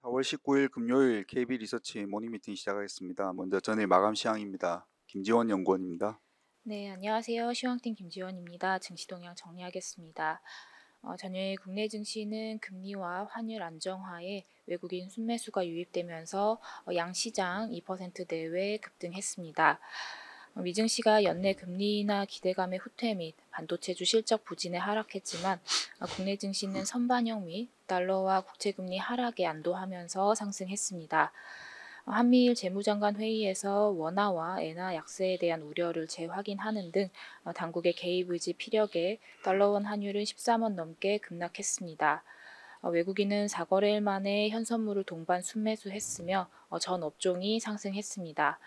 4월 19일 금요일 KB 리서치 모닝 미팅 시작하겠습니다. 먼저 전일 마감 시황입니다. 김지원 연구원입니다. 네, 안녕하세요. 시황팀 김지원입니다. 증시 동향 정리하겠습니다. 전일 국내 증시는 금리와 환율 안정화에 외국인 순매수가 유입되면서 양시장 2% 내외 급등했습니다. 미증시가 연내 금리 인하 기대감의 후퇴 및 반도체주 실적 부진에 하락했지만 국내 증시는 선반영 및 달러와 국채금리 하락에 안도하면서 상승했습니다. 한미일 재무장관 회의에서 원화와 엔화 약세에 대한 우려를 재확인하는 등 당국의 개입 의지 피력에 달러원 환율은 13원 넘게 급락했습니다. 외국인은 4거래일 만에 현선물을 동반 순매수했으며 전 업종이 상승했습니다.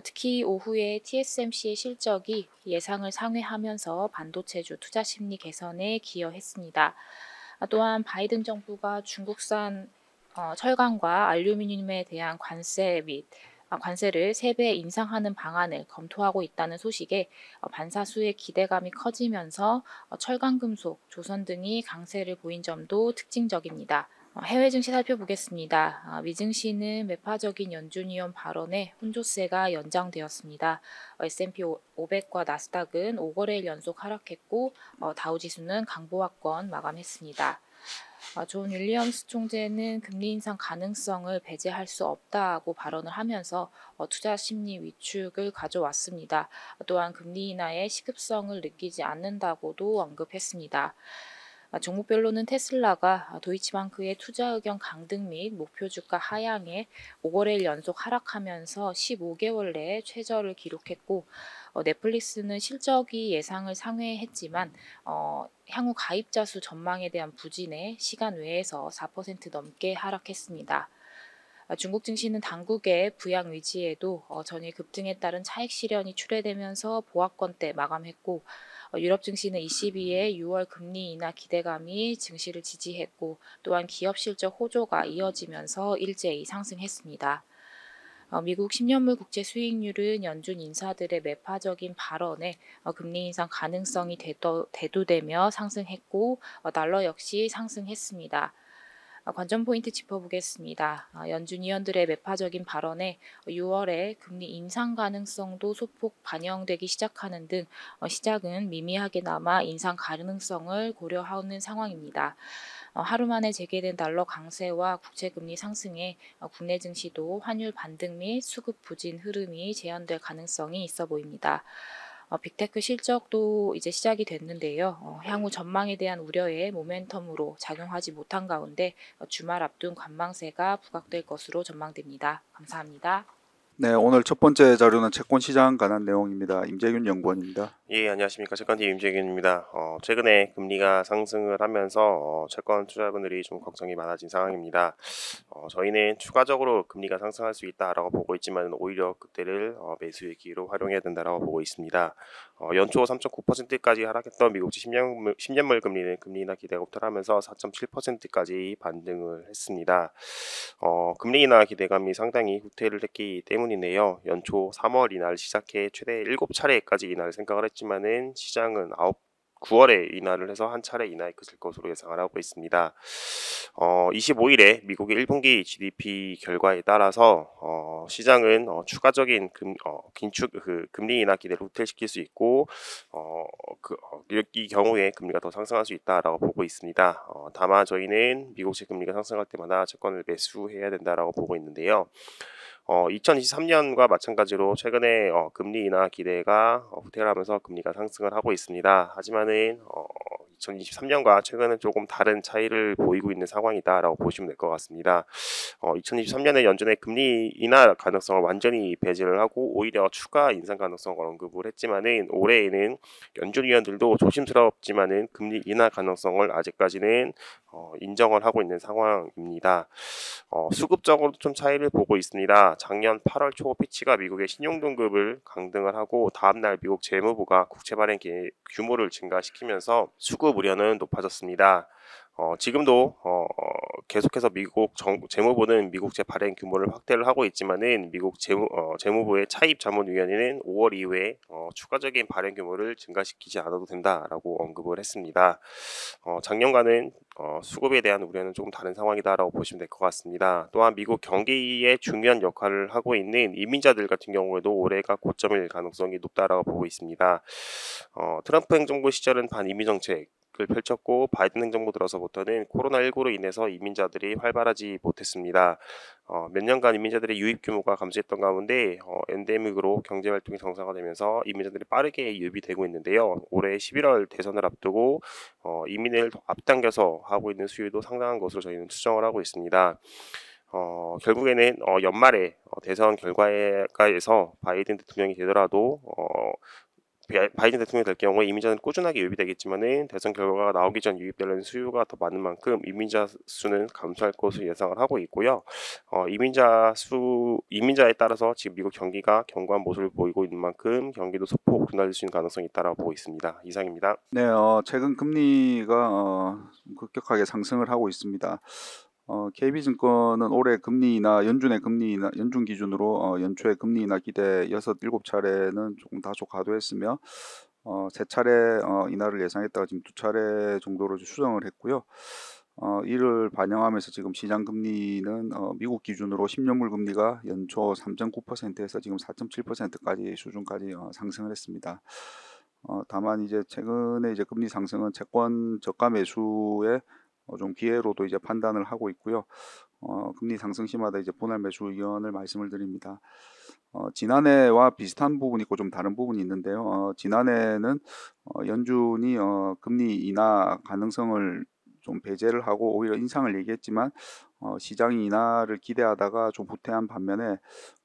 특히 오후에 TSMC의 실적이 예상을 상회하면서 반도체주 투자 심리 개선에 기여했습니다. 또한 바이든 정부가 중국산 철강과 알루미늄에 대한 관세를 3배 인상하는 방안을 검토하고 있다는 소식에 반사수의 기대감이 커지면서 철강금속, 조선 등이 강세를 보인 점도 특징적입니다. 해외 증시 살펴보겠습니다. 미증시는 매파적인 연준 위원 발언에 혼조세가 연장되었습니다. S&P 500과 나스닥은 5거래일 연속 하락했고 다우지수는 강보합권 마감했습니다. 존 윌리엄스 총재는 금리 인상 가능성을 배제할 수 없다고 발언을 하면서 투자 심리 위축을 가져왔습니다. 또한 금리 인하의 시급성을 느끼지 않는다고도 언급했습니다. 종목별로는 테슬라가 도이치방크의 투자 의견 강등 및 목표 주가 하향에 5거래일 연속 하락하면서 15개월 내에 최저를 기록했고 넷플릭스는 실적이 예상을 상회했지만 향후 가입자 수 전망에 대한 부진에 시간 외에서 4% 넘게 하락했습니다. 중국 증시는 당국의 부양 의지에도 전일 급등에 따른 차익 실현이 출회되면서 보합권대 마감했고 유럽 증시는 ECB의 6월 금리 인하 기대감이 증시를 지지했고 또한 기업 실적 호조가 이어지면서 일제히 상승했습니다. 미국 10년물 국채 수익률은 연준 인사들의 매파적인 발언에 금리 인상 가능성이 대두되며 상승했고 달러 역시 상승했습니다. 관전 포인트 짚어보겠습니다. 연준 위원들의 매파적인 발언에 6월에 금리 인상 가능성도 소폭 반영되기 시작하는 등 시작은 미미하게나마 인상 가능성을 고려하는 상황입니다. 하루 만에 재개된 달러 강세와 국채금리 상승에 국내 증시도 환율 반등 및 수급 부진 흐름이 재현될 가능성이 있어 보입니다. 빅테크 실적도 이제 시작이 됐는데요. 향후 전망에 대한 우려에 모멘텀으로 작용하지 못한 가운데 주말 앞둔 관망세가 부각될 것으로 전망됩니다. 감사합니다. 네, 오늘 첫 번째 자료는 채권 시장 관한 내용입니다. 임재균 연구원입니다. 예, 안녕하십니까. 채권팀 임재균입니다. 최근에 금리가 상승을 하면서 채권 투자자분들이 좀 걱정이 많아진 상황입니다. 저희는 추가적으로 금리가 상승할 수 있다라고 보고 있지만 오히려 그때를 매수의 기회로 활용해야 된다라고 보고 있습니다. 연초 3.9%까지 하락했던 미국지 10년물 금리는 금리 인하 기대가 후퇴하면서 4.7%까지 반등을 했습니다. 금리 인하 기대감이 상당히 후퇴를 했기 때문이네요. 연초 3월 인하를 시작해 최대 7차례까지 인하를 생각을 했지만은 시장은 9월에 인하를 해서 한 차례 인하에 그칠 것으로 예상을 하고 있습니다. 25일에 미국의 1분기 GDP 결과에 따라서 시장은 추가적인 금리 인하 기대를 후퇴시킬 수 있고 이 경우에 금리가 더 상승할 수 있다라고 보고 있습니다. 다만 저희는 미국채 금리가 상승할 때마다 채권을 매수해야 된다라고 보고 있는데요. 2023년과 마찬가지로 최근에 금리 인하 기대가 후퇴를 하면서 금리가 상승을 하고 있습니다. 하지만은 2023년과 최근은 조금 다른 차이를 보이고 있는 상황이다라고 보시면 될 것 같습니다. 2023년에 연준의 금리 인하 가능성을 완전히 배제를 하고 오히려 추가 인상 가능성을 언급을 했지만은 올해에는 연준 위원들도 조심스럽지만은 금리 인하 가능성을 아직까지는 인정을 하고 있는 상황입니다. 수급적으로 좀 차이를 보고 있습니다. 작년 8월 초 피치가 미국의 신용등급을 강등을 하고 다음날 미국 재무부가 국채 발행 규모를 증가시키면서 수급 우려는 높아졌습니다. 지금도 계속해서 미국 재무부는 미국제 발행 규모를 확대를 하고 있지만은 미국 재무부의 차입 자문위원회는 5월 이후에 추가적인 발행 규모를 증가시키지 않아도 된다라고 언급을 했습니다. 작년과는 수급에 대한 우려는 조금 다른 상황이다라고 보시면 될 것 같습니다. 또한 미국 경기에 중요한 역할을 하고 있는 이민자들 같은 경우에도 올해가 고점일 가능성이 높다라고 보고 있습니다. 트럼프 행정부 시절은 반이민 정책을 펼쳤고 바이든 행정부 들어서부터는 코로나19로 인해서 이민자들이 활발하지 못했습니다. 몇 년간 이민자들의 유입 규모가 감소했던 가운데 엔데믹으로 경제활동이 정상화되면서 이민자들이 빠르게 유입이 되고 있는데요. 올해 11월 대선을 앞두고 이민을 더 앞당겨서 하고 있는 수요도 상당한 것으로 저희는 추정을 하고 있습니다. 결국에는 연말에 대선 결과에서 바이든 대통령이 되더라도 바이든 대통령이 될 경우에 이민자는 꾸준하게 유입이 되겠지만은 대선 결과가 나오기 전 유입되는 수요가 더 많은 만큼 이민자 수는 감소할 것으로 예상을 하고 있고요. 이민자에 따라서 지금 미국 경기가 견고한 모습을 보이고 있는 만큼 경기도 소폭 둔화될 수 있는 가능성이 있다고 보고 있습니다. 이상입니다. 네, 최근 금리가 급격하게 상승을 하고 있습니다. KB증권은 올해 금리나 연준의 금리나 연준 기준으로 연초에 금리나 기대 6, 7차례는 조금 다소 과도했으며 3차례 인하를 예상했다가 지금 2차례 정도로 수정을 했고요. 이를 반영하면서 지금 시장 금리는 미국 기준으로 10년물 금리가 연초 3.9%에서 지금 4.7%까지 수준까지 상승을 했습니다. 다만 이제 최근에 이제 금리 상승은 채권 저가 매수에 좀 기회로도 이제 판단을 하고 있고요. 금리 상승 시마다 이제 분할 매수 의견을 말씀을 드립니다. 지난해와 비슷한 부분이 있고 좀 다른 부분이 있는데요. 지난해는 연준이 금리 인하 가능성을 좀 배제를 하고 오히려 인상을 얘기했지만 시장이 인하를 기대하다가 좀 후퇴한 반면에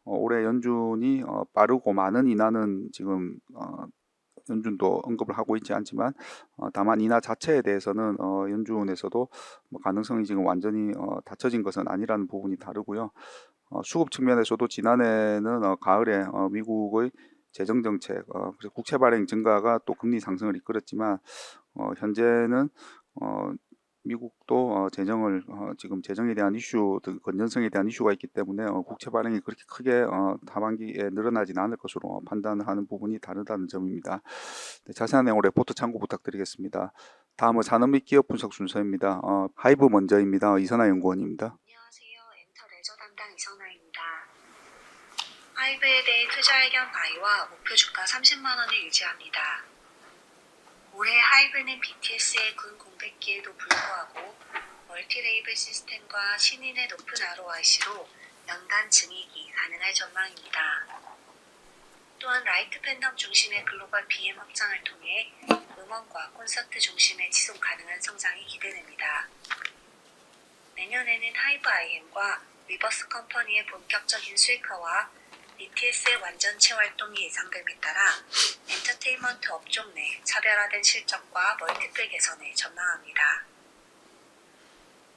올해 연준이 빠르고 많은 인하는 지금 연준도 언급을 하고 있지 않지만 다만 인하 자체에 대해서는 연준에서도 뭐 가능성이 지금 완전히 닫혀진 것은 아니라는 부분이 다르고요. 수급 측면에서도 지난해는 가을에 미국의 재정 정책, 그래서 국채 발행 증가가 또 금리 상승을 이끌었지만 현재는 미국도 재정을 지금 재정에 대한 이슈, 건전성에 대한 이슈가 있기 때문에 국채 발행이 그렇게 크게 하반기에 늘어나지는 않을 것으로 판단하는 부분이 다르다는 점입니다. 네, 자세한 내용 레포트 참고 부탁드리겠습니다. 다음은 산업 및 기업 분석 순서입니다. 하이브 먼저입니다. 이선아 연구원입니다. 안녕하세요. 엔터 레저 담당 이선아입니다. 하이브에 대해 투자 의견 바이와 목표 주가 30만 원을 유지합니다. 올해 하이브는 BTS의 군 공백기에도 불구하고 멀티레이블 시스템과 신인의 높은 ROIC로 연간 증이익이 가능할 전망입니다. 또한 라이트 팬덤 중심의 글로벌 BM 확장을 통해 음원과 콘서트 중심의 지속 가능한 성장이 기대됩니다. 내년에는 하이브 IM과 위버스 컴퍼니의 본격적인 수익화와 BTS의 완전체 활동이 예상됨에 따라 엔터테인먼트 업종 내 차별화된 실적과 멀티플 개선을 전망합니다.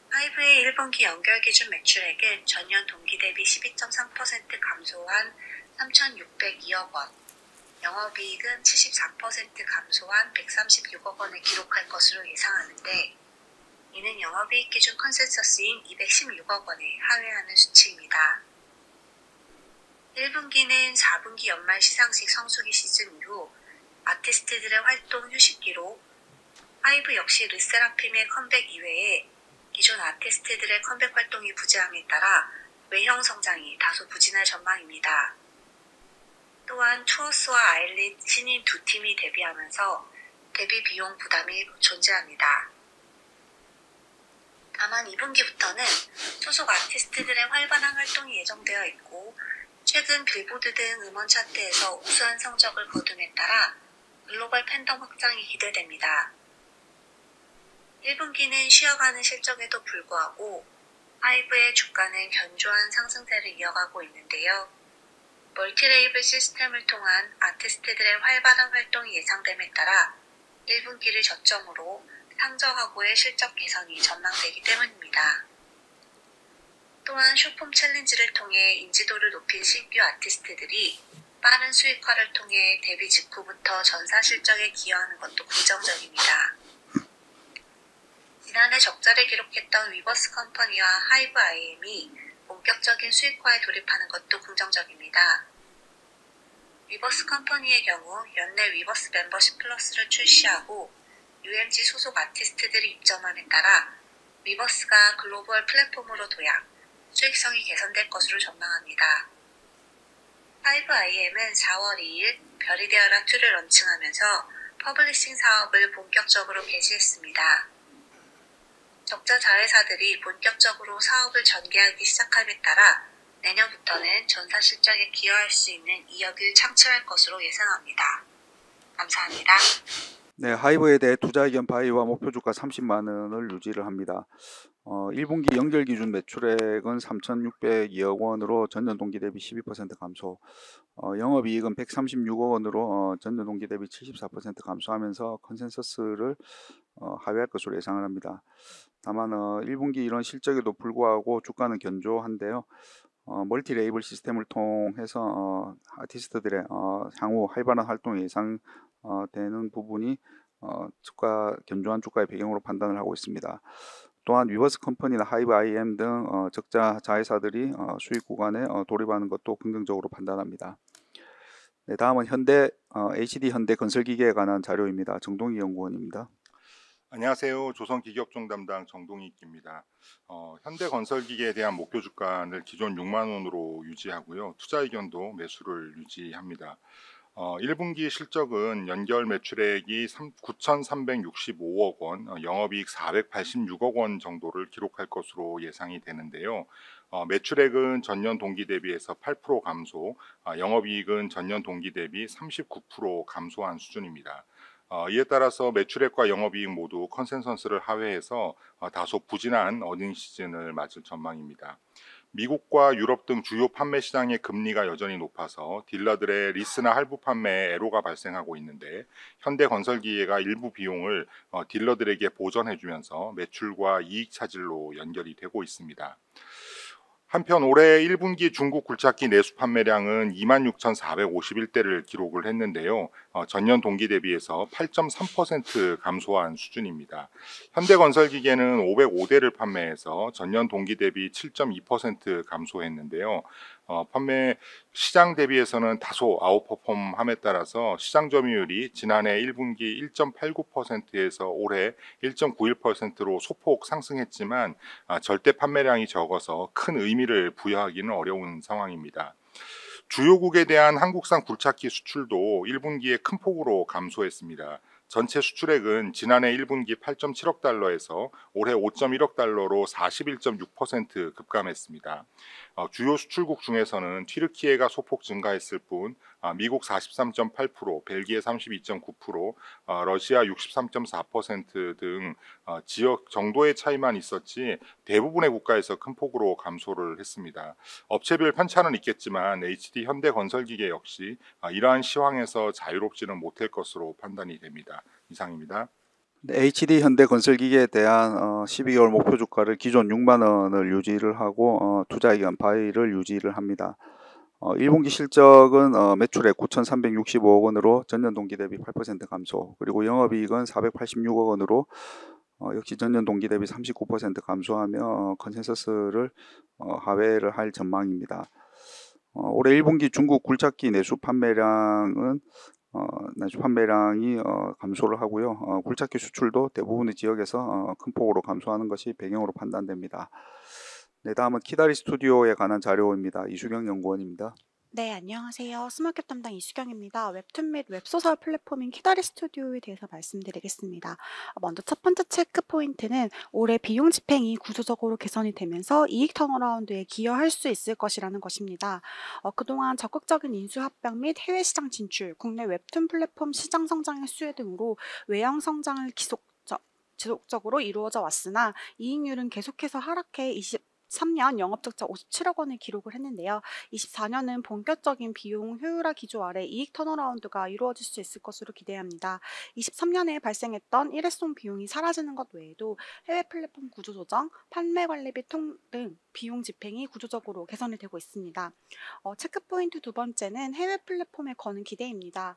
하이브의 1분기 연결 기준 매출액은 전년 동기 대비 12.3% 감소한 3,602억 원, 영업이익은 74% 감소한 136억 원을 기록할 것으로 예상하는데 이는 영업이익 기준 컨센서스인 216억 원을 하회하는 수치입니다. 1분기는 4분기 연말 시상식 성수기 시즌 이후 아티스트들의 활동 휴식기로 하이브 역시 르세라핌의 컴백 이외에 기존 아티스트들의 컴백 활동이 부재함에 따라 외형 성장이 다소 부진할 전망입니다. 또한 투어스와 아일릿 신인 두 팀이 데뷔하면서 데뷔 비용 부담이 존재합니다. 다만 2분기부터는 소속 아티스트들의 활발한 활동이 예정되어 있고 최근 빌보드 등 음원 차트에서 우수한 성적을 거둠에 따라 글로벌 팬덤 확장이 기대됩니다. 1분기는 쉬어가는 실적에도 불구하고 하이브의 주가는 견조한 상승세를 이어가고 있는데요. 멀티레이블 시스템을 통한 아티스트들의 활발한 활동이 예상됨에 따라 1분기를 저점으로 상저하고의 실적 개선이 전망되기 때문입니다. 또한 쇼폼 챌린지를 통해 인지도를 높인 신규 아티스트들이 빠른 수익화를 통해 데뷔 직후부터 전사 실적에 기여하는 것도 긍정적입니다. 지난해 적자를 기록했던 위버스 컴퍼니와 하이브 IM이 본격적인 수익화에 돌입하는 것도 긍정적입니다. 위버스 컴퍼니의 경우 연내 위버스 멤버십 플러스를 출시하고 UMG 소속 아티스트들이 입점함에 따라 위버스가 글로벌 플랫폼으로 도약, 수익성이 개선될 것으로 전망합니다. 하이브 IM은 4월 2일 별이 되어라 2를 런칭하면서 퍼블리싱 사업을 본격적으로 개시했습니다. 적자 자회사들이 본격적으로 사업을 전개하기 시작함에 따라 내년부터는 전사 실적에 기여할 수 있는 이역을 창출할 것으로 예상합니다. 감사합니다. 네, 하이브에 대해 투자 의견 바이와 목표 주가 30만 원을 유지를 합니다. 1분기 연결 기준 매출액은 3,602억 원으로 전년 동기 대비 12% 감소, 영업이익은 136억 원으로 전년 동기 대비 74% 감소하면서 컨센서스를 하회할 것으로 예상을 합니다. 다만 1분기 이런 실적에도 불구하고 주가는 견조한데요. 멀티 레이블 시스템을 통해서 아티스트들의 향후 활발한 활동이 예상되는 부분이 견조한 주가의 배경으로 판단을 하고 있습니다. 또한 위버스 컴퍼니나 하이브 IM 등 적자 자회사들이 수익 구간에 돌입하는 것도 긍정적으로 판단합니다. 네, 다음은 HD 현대 건설기계에 관한 자료입니다. 정동희 연구원입니다. 안녕하세요. 조선기계업종 담당 정동익입니다. 현대건설기계에 대한 목표 주가를 기존 6만 원으로 유지하고요. 투자 의견도 매수를 유지합니다. 1분기 실적은 연결 매출액이 9,365억 원, 영업이익 486억 원 정도를 기록할 것으로 예상이 되는데요. 매출액은 전년 동기 대비해서 8% 감소, 영업이익은 전년 동기 대비 39% 감소한 수준입니다. 이에 따라서 매출액과 영업이익 모두 컨센서스를 하회해서 다소 부진한 어닝 시즌을 맞을 전망입니다. 미국과 유럽 등 주요 판매 시장의 금리가 여전히 높아서 딜러들의 리스나 할부 판매에 애로가 발생하고 있는데 현대건설기계가 일부 비용을 딜러들에게 보전해주면서 매출과 이익 차질로 연결이 되고 있습니다. 한편 올해 1분기 중국 굴착기 내수 판매량은 26,451대를 기록을 했는데요. 전년 동기 대비해서 8.3% 감소한 수준입니다. 현대건설기계는 505대를 판매해서 전년 동기 대비 7.2% 감소했는데요. 판매 시장 대비해서는 다소 아웃퍼폼함에 따라서 시장 점유율이 지난해 1분기 1.89%에서 올해 1.91%로 소폭 상승했지만 절대 판매량이 적어서 큰 의미를 부여하기는 어려운 상황입니다. 주요국에 대한 한국산 굴착기 수출도 1분기에 큰 폭으로 감소했습니다. 전체 수출액은 지난해 1분기 8.7억 달러에서 올해 5.1억 달러로 41.6% 급감했습니다. 주요 수출국 중에서는 튀르키예가 소폭 증가했을 뿐 미국 43.8%, 벨기에 32.9%, 러시아 63.4% 등 지역 정도의 차이만 있었지 대부분의 국가에서 큰 폭으로 감소를 했습니다. 업체별 편차는 있겠지만 HD 현대건설기계 역시 이러한 시황에서 자유롭지는 못할 것으로 판단이 됩니다. 이상입니다. HD 현대건설기계에 대한 12개월 목표 주가를 기존 6만 원을 유지를 하고 투자 의견 바이를 유지를 합니다. 1분기 실적은 매출액 9,365억 원으로 전년 동기 대비 8% 감소, 그리고 영업이익은 486억 원으로 역시 전년 동기 대비 39% 감소하며 컨센서스를 하회를 할 전망입니다. 올해 1분기 중국 굴착기 내수 판매량이 감소를 하고요. 굴착기 수출도 대부분의 지역에서 큰 폭으로 감소하는 것이 배경으로 판단됩니다. 네, 다음은 키다리 스튜디오에 관한 자료입니다. 이수경 연구원입니다. 네, 안녕하세요. 스마켓 담당 이수경입니다. 웹툰 및 웹소설 플랫폼인 키다리 스튜디오에 대해서 말씀드리겠습니다. 먼저 첫 번째 체크 포인트는 올해 비용 집행이 구조적으로 개선이 되면서 이익 턴어라운드에 기여할 수 있을 것이라는 것입니다. 그동안 적극적인 인수 합병 및 해외 시장 진출, 국내 웹툰 플랫폼 시장 성장의 수혜 등으로 외형 성장을 지속적으로 이루어져 왔으나 이익률은 계속해서 하락해 23년 영업적자 57억 원을 기록을 했는데요. 24년은 본격적인 비용 효율화 기조 아래 이익 턴어라운드가 이루어질 수 있을 것으로 기대합니다. 23년에 발생했던 일회성 비용이 사라지는 것 외에도 해외 플랫폼 구조 조정, 판매 관리비 등 비용 집행이 구조적으로 개선이 되고 있습니다. 체크포인트 두 번째는 해외 플랫폼에 거는 기대입니다.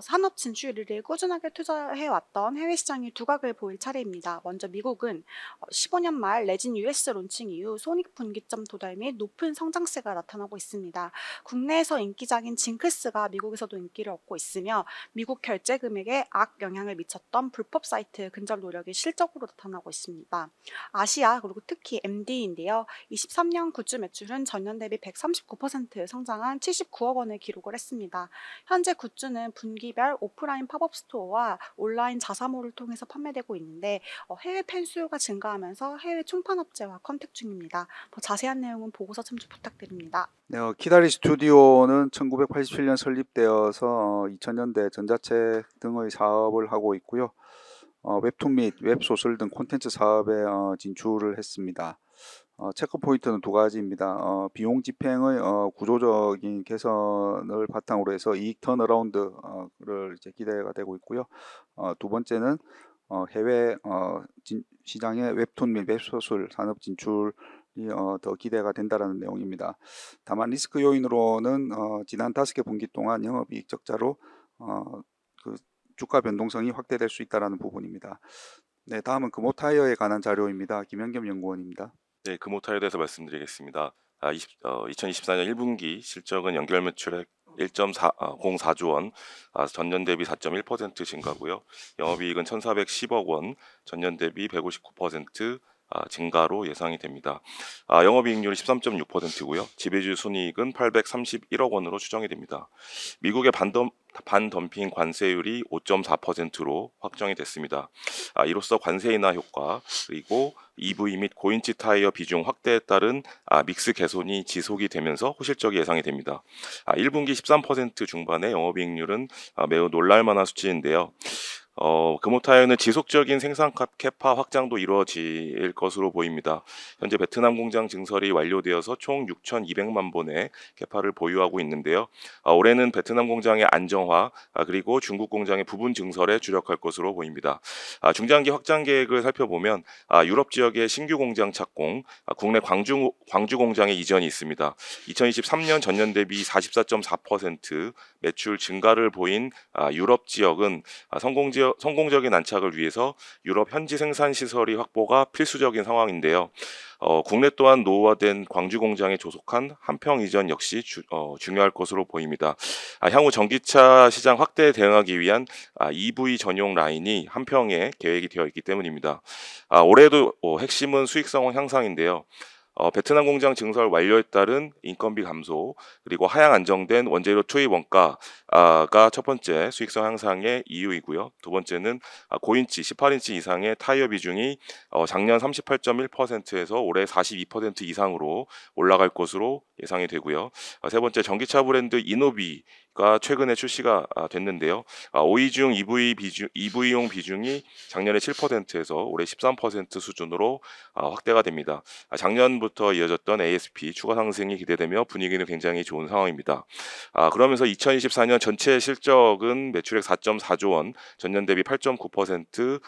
산업 진출을 꾸준하게 투자해왔던 해외 시장이 두각을 보일 차례입니다. 먼저 미국은 15년 말 레진 US 론칭 이후 손익분기점 도달 및 높은 성장세가 나타나고 있습니다. 국내에서 인기작인 징크스가 미국에서도 인기를 얻고 있으며 미국 결제 금액에 악영향을 미쳤던 불법 사이트 근절 노력이 실적으로 나타나고 있습니다. 아시아 그리고 특히 MD인데요. 23년 굿즈 매출은 전년 대비 139% 성장한 79억 원을 기록을 했습니다. 현재 굿즈는 분기별 오프라인 팝업 스토어와 온라인 자사몰을 통해서 판매되고 있는데 해외 팬 수요가 증가하면서 해외 총판업체와 컨택 중입니다. 더 자세한 내용은 보고서 참조 부탁드립니다. 네, 키다리 스튜디오는 1987년 설립되어서 2000년대 전자책 등의 사업을 하고 있고요. 웹툰 및 웹소설 등 콘텐츠 사업에 진출을 했습니다. 체크 포인트는 두 가지입니다. 비용 집행의 구조적인 개선을 바탕으로 해서 이익 턴어라운드를 이제 기대가 되고 있고요. 두 번째는 해외 시장의 웹툰 및 웹소설 산업 진출이 더 기대가 된다라는 내용입니다. 다만 리스크 요인으로는 지난 5개 분기 동안 영업이익 적자로 그 주가 변동성이 확대될 수 있다라는 부분입니다. 네, 다음은 금호타이어에 관한 자료입니다. 김현겸 연구원입니다. 네, 금호타이어에 대해서 말씀드리겠습니다. 2024년 1분기 실적은 연결 매출액 1.04조 원, 전년 대비 4.1% 증가고요. 영업이익은 1,410억 원, 전년 대비 159% 증가로 예상이 됩니다. 영업이익률이 13.6%고요. 지배주 순이익은 831억 원으로 추정이 됩니다. 미국의 반덤핑 관세율이 5.4%로 확정이 됐습니다. 이로써 관세 인하 효과 그리고 EV 및 고인치 타이어 비중 확대에 따른 믹스 개선이 지속이 되면서 호실적이 예상이 됩니다. 1분기 13% 중반의 영업이익률은 매우 놀랄만한 수치인데요. 금호타이어는 지속적인 생산 캐파 확장도 이루어질 것으로 보입니다. 현재 베트남 공장 증설이 완료되어서 총 6,200만 본의 캐파를 보유하고 있는데요. 올해는 베트남 공장의 안정화 그리고 중국 공장의 부분 증설에 주력할 것으로 보입니다. 중장기 확장 계획을 살펴보면 유럽 지역의 신규 공장 착공, 국내 광주 공장의 이전이 있습니다. 2023년 전년 대비 44.4% 매출 증가를 보인 유럽 지역은 성공적인 안착을 위해서 유럽 현지 생산 시설이 확보가 필수적인 상황인데요. 국내 또한 노후화된 광주 공장에 조속한 한평 이전 역시 중요할 것으로 보입니다. 향후 전기차 시장 확대에 대응하기 위한 EV 전용 라인이 한평에 계획이 되어 있기 때문입니다. 올해도 핵심은 수익성 향상인데요. 베트남 공장 증설 완료에 따른 인건비 감소 그리고 하향 안정된 원재료 투입 원가가 첫 번째 수익성 향상의 이유이고요. 두 번째는 고인치 18인치 이상의 타이어 비중이 작년 38.1%에서 올해 42% 이상으로 올라갈 것으로 예상이 되고요. 세 번째 전기차 브랜드 이노비가 최근에 출시가 됐는데요. OE 중 EV용 비중이 작년에 7%에서 올해 13% 수준으로 확대가 됩니다. 작년부터 이어졌던 ASP 추가 상승이 기대되며 분위기는 굉장히 좋은 상황입니다. 그러면서 2024년 전체 실적은 매출액 4.4조 원, 전년 대비 8.9%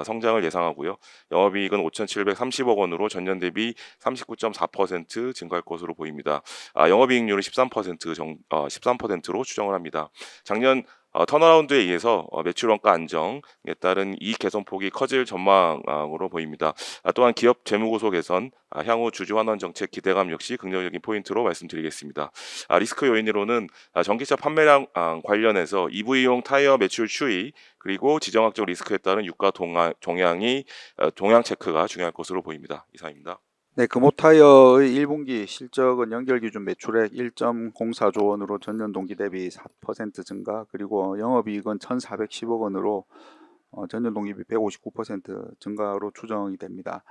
성장을 예상하고요. 영업이익은 5,730억 원으로 전년 대비 39.4% 증가할 것으로 보입니다. 영업이익률은 13%로 추정을 합니다. 작년 턴어라운드에 의해서 매출 원가 안정에 따른 이익 개선폭이 커질 전망으로 보입니다. 또한 기업 재무고소 개선, 향후 주주 환원 정책 기대감 역시 긍정적인 포인트로 말씀드리겠습니다. 리스크 요인으로는 전기차 판매량 관련해서 EV용 타이어 매출 추이 그리고 지정학적 리스크에 따른 유가 동향 체크가 중요할 것으로 보입니다. 이상입니다. 네, 금호타이어의 1분기 실적은 연결기준 매출액 1.04조 원으로 전년 동기 대비 4% 증가, 그리고 영업이익은 1,410억 원으로 전년 동기 대비 159% 증가로 추정이 됩니다.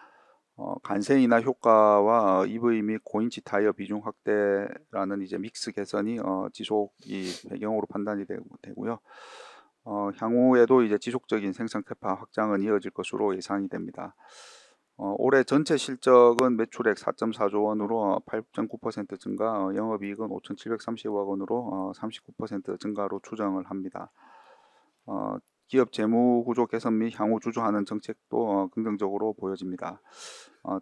관세 인하 효과와 EV 및 고인치 타이어 비중 확대라는 이제 믹스 개선이 지속이 배경으로 판단이 되고요. 향후에도 이제 지속적인 생산 캐파 확장은 이어질 것으로 예상이 됩니다. 올해 전체 실적은 매출액 4.4조 원으로 8.9% 증가, 영업이익은 5,730억 원으로 39% 증가로 추정을 합니다. 기업 재무 구조 개선 및 향후 주저하는 정책도 긍정적으로 보여집니다.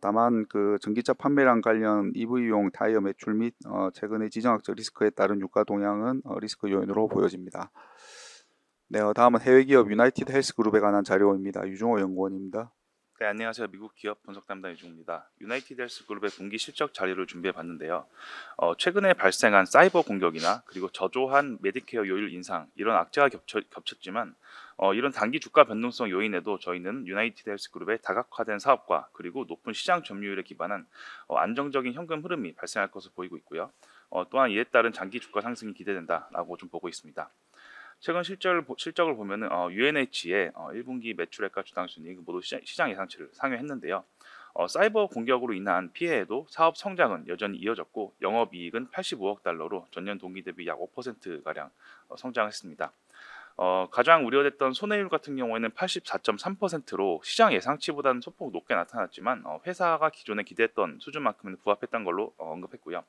다만 그 전기차 판매량 관련 EV용 타이어 매출 및 최근의 지정학적 리스크에 따른 유가 동향은 리스크 요인으로 보여집니다. 네, 다음은 해외 기업 유나이티드 헬스그룹에 관한 자료입니다. 유중호 연구원입니다. 네, 안녕하세요. 미국 기업 분석 담당 유중입니다. 유나이티드 헬스그룹의 분기 실적 자료를 준비해 봤는데요. 최근에 발생한 사이버 공격이나 그리고 저조한 메디케어 요율 인상 이런 악재가 겹쳤지만 이런 단기 주가 변동성 요인에도 저희는 유나이티드 헬스그룹의 다각화된 사업과 그리고 높은 시장 점유율에 기반한 안정적인 현금 흐름이 발생할 것으로 보이고 있고요. 또한 이에 따른 장기 주가 상승이 기대된다라고 좀 보고 있습니다. 최근 실적을 보면은 UNH의 1분기 매출액과 주당 순이익 모두 시장 예상치를 상회했는데요. 사이버 공격으로 인한 피해에도 사업 성장은 여전히 이어졌고 영업이익은 85억 달러로 전년 동기 대비 약 5%가량 성장했습니다. 가장 우려됐던 손해율 같은 경우에는 84.3%로 시장 예상치보다는 소폭 높게 나타났지만 회사가 기존에 기대했던 수준만큼은 부합했던 걸로 언급했고요.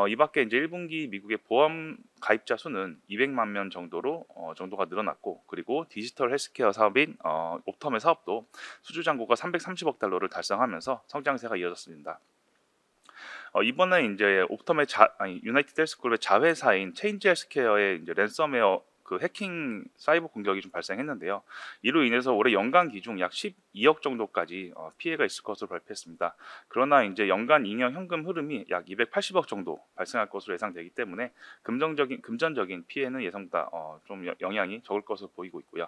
이 밖에 이제 1분기 미국의 보험 가입자 수는 200만 명 정도가 늘어났고 그리고 디지털 헬스케어 사업인 옵텀의 사업도 수주 잔고가 330억 달러를 달성하면서 성장세가 이어졌습니다. 이번에 이제 옵텀의 유나이티드 헬스그룹의 자회사인 체인지 헬스케어의 이제 랜섬웨어 그 해킹 사이버 공격이 좀 발생했는데요. 이로 인해서 올해 연간 기준 약 12억 정도까지 피해가 있을 것으로 발표했습니다. 그러나 이제 연간 잉여 현금 흐름이 약 280억 정도 발생할 것으로 예상되기 때문에 금전적인 피해는 예상보다 좀 영향이 적을 것으로 보이고 있고요.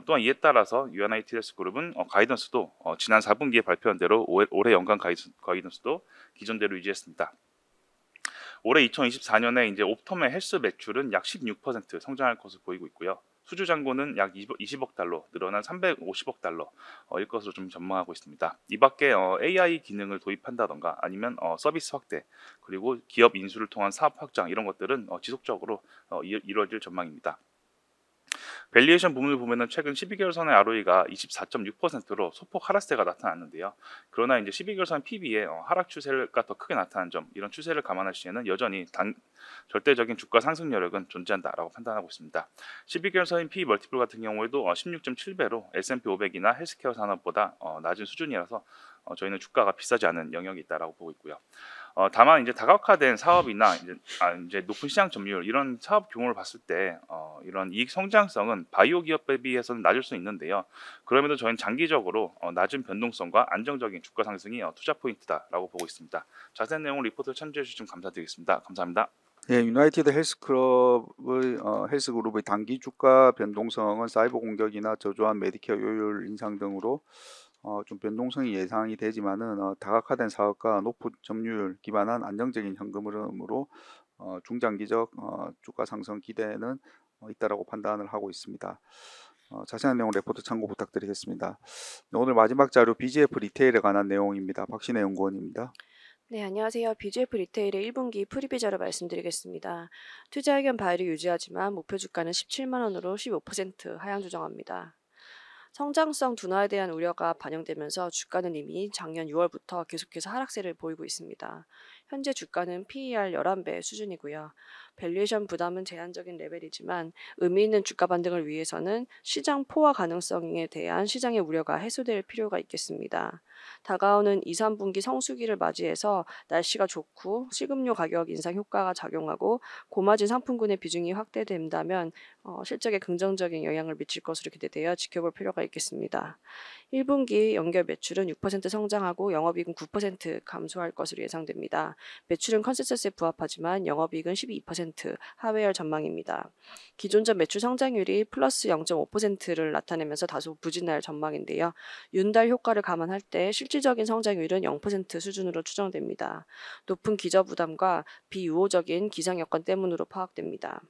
또한 이에 따라서 유나이티드 헬스그룹은 가이던스도 지난 4분기에 발표한 대로 올해 연간 가이던스도 기존대로 유지했습니다. 올해 2024년에 이제 옵텀의 헬스 매출은 약 16% 성장할 것으로 보이고 있고요. 수주 잔고는 약 20억 달러, 늘어난 350억 달러일 것으로 좀 전망하고 있습니다. 이 밖에 AI 기능을 도입한다던가 아니면 서비스 확대, 그리고 기업 인수를 통한 사업 확장 이런 것들은 지속적으로 이루어질 전망입니다. 밸류에이션 부분을 보면은 최근 12개월 선의 ROE가 24.6%로 소폭 하락세가 나타났는데요. 그러나 이제 12개월 선 PB의 하락 추세가 더 크게 나타난 점, 이런 추세를 감안할 시에는 여전히 절대적인 주가 상승 여력은 존재한다라고 판단하고 있습니다. 12개월 선인 PE 멀티플 같은 경우에도 16.7배로 S&P 500이나 헬스케어 산업보다 낮은 수준이라서 저희는 주가가 비싸지 않은 영역이 있다라고 보고 있고요. 다만 이제 다각화된 사업이나 이제 높은 시장 점유율 이런 사업 규모를 봤을 때 이런 이익 성장성은 바이오 기업에 비해서는 낮을 수 있는데요. 그럼에도 저희는 장기적으로 낮은 변동성과 안정적인 주가 상승이 투자 포인트다라고 보고 있습니다. 자세한 내용을 리포트를 참조해 주시면 감사드리겠습니다. 감사합니다. 예, 유나이티드 헬스그룹의 단기 주가 변동성은 사이버 공격이나 저조한 메디케어 요율 인상 등으로 좀 변동성이 예상이 되지만은 다각화된 사업과 높은 점유율 기반한 안정적인 현금 흐름으로 중장기적 주가 상승 기대는 있다라고 판단을 하고 있습니다. 자세한 내용 레포트 참고 부탁드리겠습니다. 오늘 마지막 자료 BGF 리테일에 관한 내용입니다. 박신혜 연구원입니다. 네, 안녕하세요. BGF 리테일의 1분기 프리비자로 말씀드리겠습니다. 투자 의견 바이를 유지하지만 목표 주가는 17만 원으로 15% 하향 조정합니다. 성장성 둔화에 대한 우려가 반영되면서 주가는 이미 작년 6월부터 계속해서 하락세를 보이고 있습니다. 현재 주가는 PER 11배 수준이고요. 밸류에이션 부담은 제한적인 레벨이지만 의미 있는 주가 반등을 위해서는 시장 포화 가능성에 대한 시장의 우려가 해소될 필요가 있겠습니다. 다가오는 2, 3분기 성수기를 맞이해서 날씨가 좋고 식음료 가격 인상 효과가 작용하고 고마진 상품군의 비중이 확대된다면 실적에 긍정적인 영향을 미칠 것으로 기대되어 지켜볼 필요가 있겠습니다. 1분기 연결 매출은 6% 성장하고 영업이익은 9% 감소할 것으로 예상됩니다. 매출은 컨센서스에 부합하지만 영업이익은 12% 하회할 전망입니다. 기존전 매출 성장률이 플러스 0.5%를 나타내면서 다소 부진할 전망인데요. 윤달 효과를 감안할 때 실질적인 성장률은 0% 수준으로 추정됩니다. 높은 기저 부담과 비유호적인 기상 여건 때문으로 파악됩니다.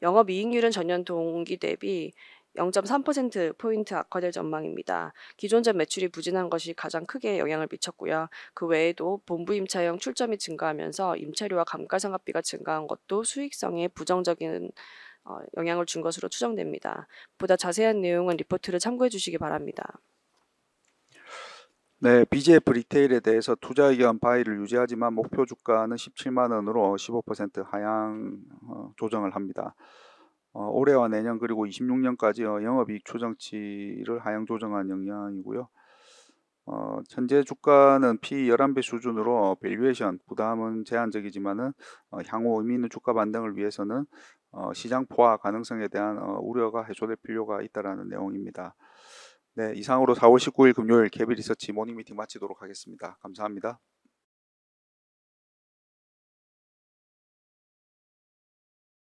영업이익률은 전년 동기 대비 0.3%포인트 악화될 전망입니다. 기존전 매출이 부진한 것이 가장 크게 영향을 미쳤고요. 그 외에도 본부 임차형 출점이 증가하면서 임차료와 감가상각비가 증가한 것도 수익성에 부정적인 영향을 준 것으로 추정됩니다. 보다 자세한 내용은 리포트를 참고해 주시기 바랍니다. 네, BGF 리테일에 대해서 투자 의견 바이를 유지하지만 목표 주가는 17만 원으로 15% 하향 조정을 합니다. 올해와 내년 그리고 26년까지 영업이익 추정치를 하향 조정한 영향이고요. 현재 주가는 P 11배 수준으로 밸류에이션 부담은 제한적이지만은 향후 의미 있는 주가 반등을 위해서는 시장 포화 가능성에 대한 우려가 해소될 필요가 있다라는 내용입니다. 네, 이상으로 4월 19일 금요일 KB 리서치 모닝 미팅 마치도록 하겠습니다. 감사합니다.